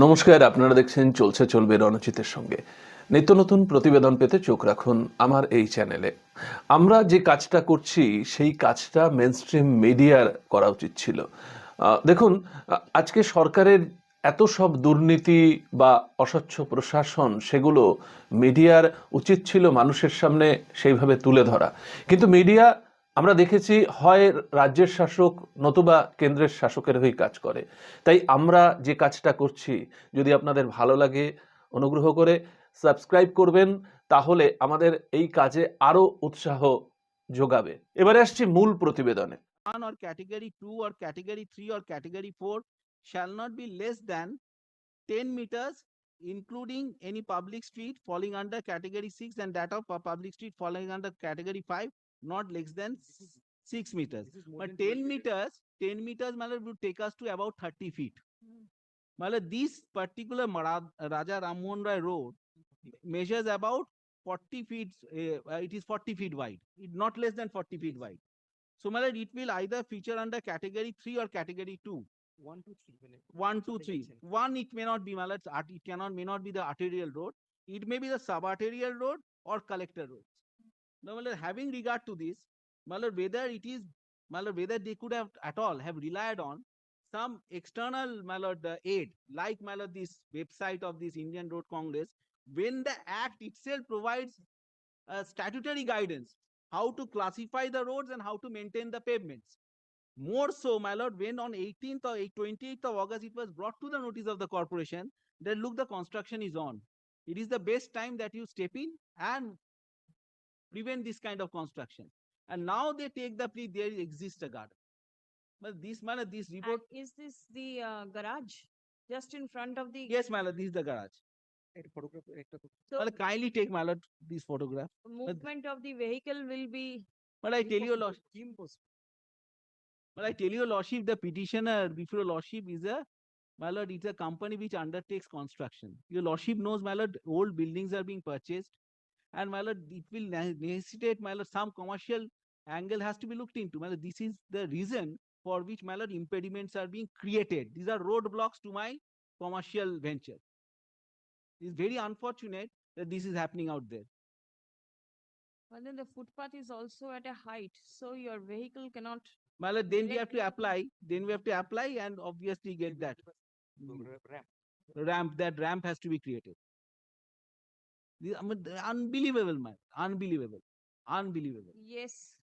নমস্কার, আপনারা দেখছেন চলছে চলবে রণজিতের সঙ্গে। নিত্য নতুন প্রতিবেদন পেতে চোখ রাখুন আমার এই চ্যানেলে। আমরা যে কাজটা করছি সেই কাজটা মেইনস্ট্রিম মিডিয়ার করা উচিত ছিল। দেখুন, আজকে সরকারের এত সব দুর্নীতি বা অস্বচ্ছ প্রশাসন, সেগুলো মিডিয়ার উচিত ছিল মানুষের সামনে সেইভাবে তুলে ধরা। কিন্তু মিডিয়া, আমরা দেখেছি, হয় রাজ্যের শাসক নতুবা কেন্দ্রের শাসকের হয়ে কাজ করে। তাই আমরা যে কাজটা করছি, যদি আপনাদের ভালো লাগে, অনুগ্রহ করে সাবস্ক্রাইব করবেন, তাহলে আমাদের এই কাজে আরো উৎসাহ যোগাবে। এবারে আসছি মূল প্রতিবেদনে। 1 or category 2 or category 3 or category 4 shall not be less than 10 meters, including any public street falling under category 6 and that of a public street falling under category 5 not less than 6 meters. But 10 meters would take us to about 30 feet. This particular Raja Rammohun Roy Road measures about 40 feet, it is 40 feet wide, not less than 40 feet wide. So, it will either feature under category 3 or category 2. 1, 2, 3. 1, 2, 3. 1, it may not be, may not be the arterial road. It may be the sub-arterial road or collector road. Now, having regard to this, whether they could have at all have relied on some external aid, like this website of this Indian Road Congress, when the act itself provides statutory guidance how to classify the roads and how to maintain the pavements. More so, my lord, when on 18th or 28th of August it was brought to the notice of the corporation that look, the construction is on. It is the best time that you step in and prevent this kind of construction. And now they take the plea there exists a garden. But this report. And is this the garage just in front of the? Yes, my lord, this is the garage. So Kindly take, my lord, this photograph. movement of the vehicle will be. But I tell you, lordship. But I tell you, lordship, the petitioner before lordship is my lord, it's a company which undertakes construction. Your lordship knows, my lord, old buildings are being purchased, and my lord, it will necessitate, my lord, some commercial angle has to be looked into. My lord, this is the reason for which, my lord, impediments are being created. These are roadblocks to my commercial venture. It's very unfortunate that this is happening out there. But then the footpath is also at a height, so your vehicle cannot. Well, then we have to apply. Then we have to apply and obviously get that ramp. That ramp has to be created. Unbelievable, man. Unbelievable. Unbelievable. Yes.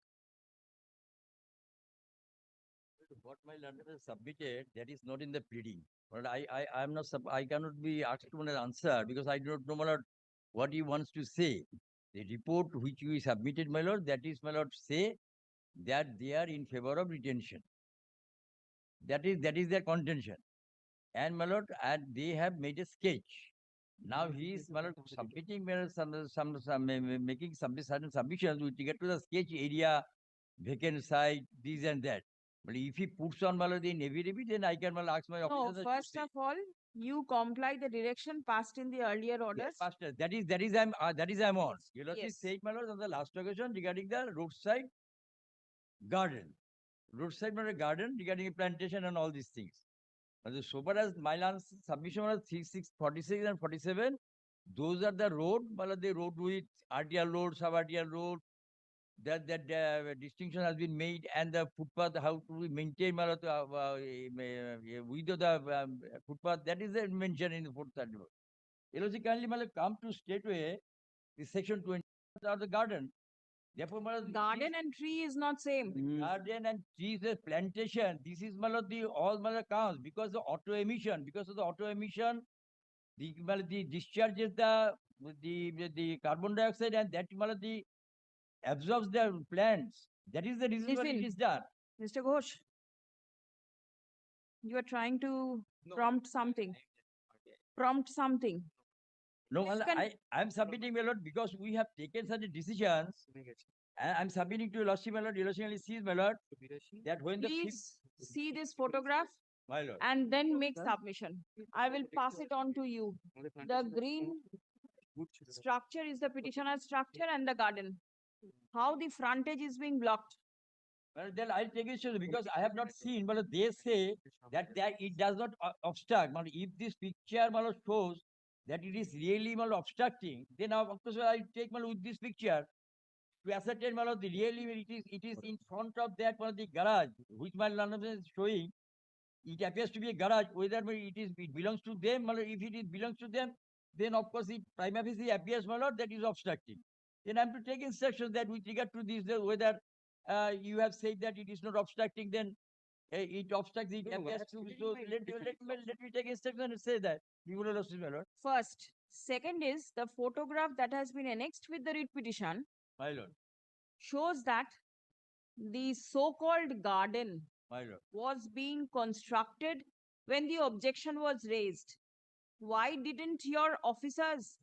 What my learner has submitted, that is not in the pleading. But I am not. I cannot be asked to an answer because I do not know, my lord, what he wants to say. The report which we submitted, my lord, that is, my lord, say that they are in favor of retention. That is their contention. And, my lord, and they have made a sketch. Now he is, my lord, submitting, my lord, making some certain submissions with regard to the sketch area, vacant site, this and that. But if he puts on, my lord, the affidavit, then I can, my lord, ask my No, officers. first of all, you comply the direction passed in the earlier orders. Yes, Master. That is I'm on. You know, Yes. said, my lord, on the last occasion regarding the roadside garden. Roadside, not a garden, regarding a plantation and all these things. But so far as my land submission was 46 and 47, those are the road, but the road with RTL road, sub-RTL road, that distinction has been made, and the footpath, how to maintain width of the footpath, that is mentioned in the fourth article. LOC kindly come to stateway, the section 20 or the garden. Therefore, Garden and tree is not same. garden and trees, plantation. This is the all counts because of auto emission. Because of the auto emission, the discharges the carbon dioxide, and that the absorbs the plants. That is the reason why it Listen. is done. Mr. Ghosh, you are trying to prompt something. Prompt something. No, You can- I am submitting, my lord, because we have taken such decisions. And I'm submitting to Lordship, my lord, relationally sees, my lord, that when the Please see this photograph my lord, and then make submission. I will pass it on to you. The green structure is the petitioner's structure and the garden. How the frontage is being blocked. Well, then I'll take it seriously because I have not seen, but they say that it does not obstruct. But if this picture shows that it is really obstructing, then of course I take with this picture to ascertain the really it is in front of that the garage which my landlord is showing. It appears to be a garage. Whether it belongs to them, if it is belongs to them, then of course it prima facie appears that is obstructing. Then I am to take instructions that with regard to this, whether you have said that it is not obstructing, then it obstructs. It appears to. So let me take instruction and say that. You will my lord. First. Second is the photograph that has been annexed with the writ petition My lord. shows that the so-called garden My lord. was being constructed when the objection was raised. Why didn't your officers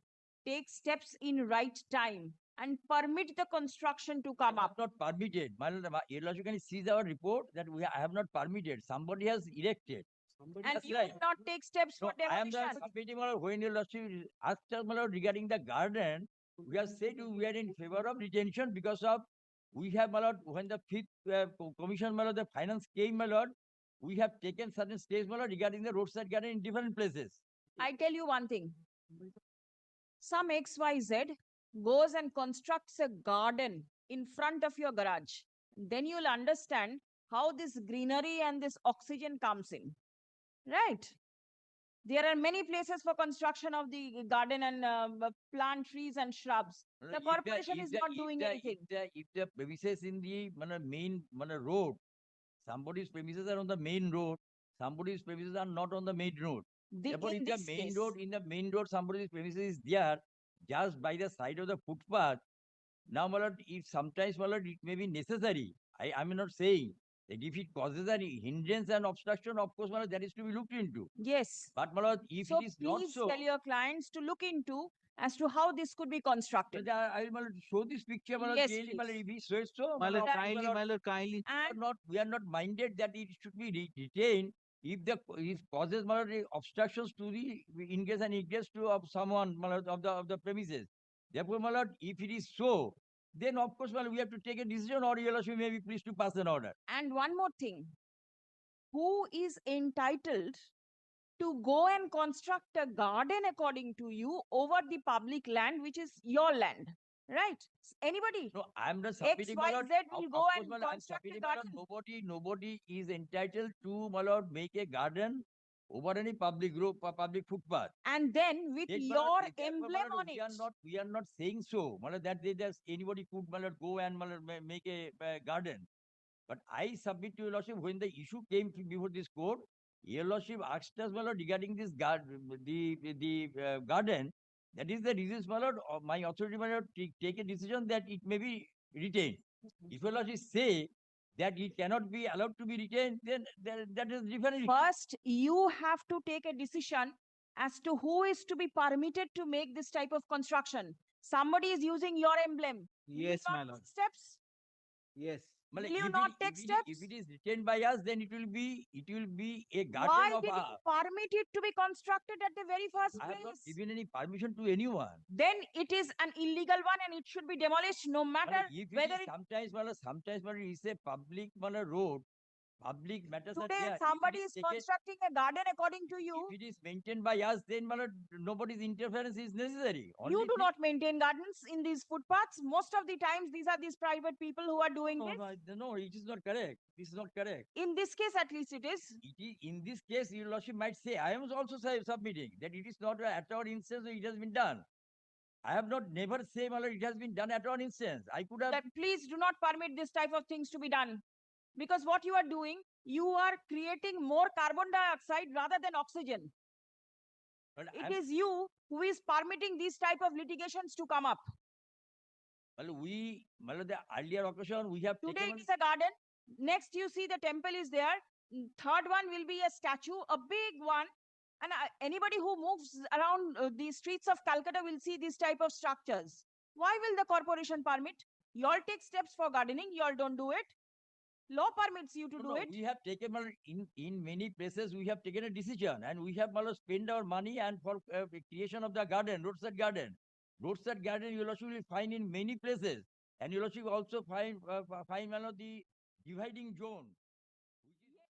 take steps in right time and permit the construction to come I up? have not permitted. My lord, your lordship can see our report that I have not permitted. Somebody has erected. And That's you right. will not take steps No, for I am demolition. the submitting when your lordship asked us regarding the garden. We have said we are in favor of retention because of we have when the fifth commission the finance came we have taken certain steps regarding the roadside garden in different places. I tell you one thing. Some XYZ goes and constructs a garden in front of your garage. Then you'll understand how this greenery and this oxygen comes in. Right? There are many places for construction of the garden and plant trees and shrubs. The corporation is not doing anything. If the premises in the main road, somebody's premises are on the main road, somebody's premises are not on the main road. Therefore, In if the this main case, road, in the main road, somebody's premises is there, just by the side of the footpath. Now, my lord, if sometimes, my lord, it may be necessary. I'm not saying that if it causes any hindrance and obstruction, of course, my lord, that is to be looked into. yes. But, my lord, if So it is not please so, tell your clients to look into as to how this could be constructed. then I will, my lord, show this picture, my lord, Yes, clearly, my lord, please. if he says so, My lord, Right. kindly, my lord, kindly. And we are not minded that it should be retained if it causes my lord, obstructions to the ingress and egress to of someone my lord, of the premises. Therefore, my lord, if it is so, then of course, my lord, we have to take a decision, or your lordship may be pleased to pass an order. And one more thing. Who is entitled to go and construct a garden according to you over the public land, which is your land? Right? Anybody? No, I am not submitting, my lord. XYZ will go and my lord, I'm construct a submitting, my lord, garden. nobody is entitled to, my lord, make a garden over any public road, public footpath. And then with Take, my your lord, therefore, my emblem lord, on it. we are not saying so. My lord, that there's anybody could, my lord, go and, my lord, make a garden. But I submit to your lordship when the issue came before this court, your lordship asked us, my lord, regarding this garden. That is the reason, my lord, my authority, my lord, take a decision that it may be retained. If your lordship say that it cannot be allowed to be retained, then that is different. First, you have to take a decision as to who is to be permitted to make this type of construction. Somebody is using your emblem. Will you Yes, not my take lord. steps? Yes. Well, Will you if not it- take if steps? it is retained by us, then it will be a garden Why of did you ours. permit it to be constructed at the very first I have not place? given any permission to anyone. Then it is an illegal one and it should be demolished no matter If it whether is it sometimes, it's a public road, public matters are today there. If it somebody is taken- constructing a garden according to you. If it is maintained by us, then nobody's interference is necessary. You Only do not maintain gardens in these footpaths. Most of the times, these are these private people who are doing no, this. no, it is not correct. This is not correct. In this case, at least it is. It is in this case, your lordship might say, I am also submitting that it is not at our instance it has been done. I have not never say, my lord, it has been done at our instance. I could have. That please do not permit this type of things to be done. Because what you are doing, you are creating more carbon dioxide rather than oxygen. But It is you who is permitting these type of litigations to come up. the earlier occasion we have Today taken. it is a garden. Next you see the temple is there. Third one will be a statue, a big one. And anybody who moves around the streets of Calcutta will see these type of structures. Why will the corporation permit? You all take steps for gardening, you all don't do it. Law permits you to do it. We have taken in many places we have taken a decision and we have spent our money and for creation of the garden, roadside garden. Roadside garden you will find in many places, and you will also find the dividing zone.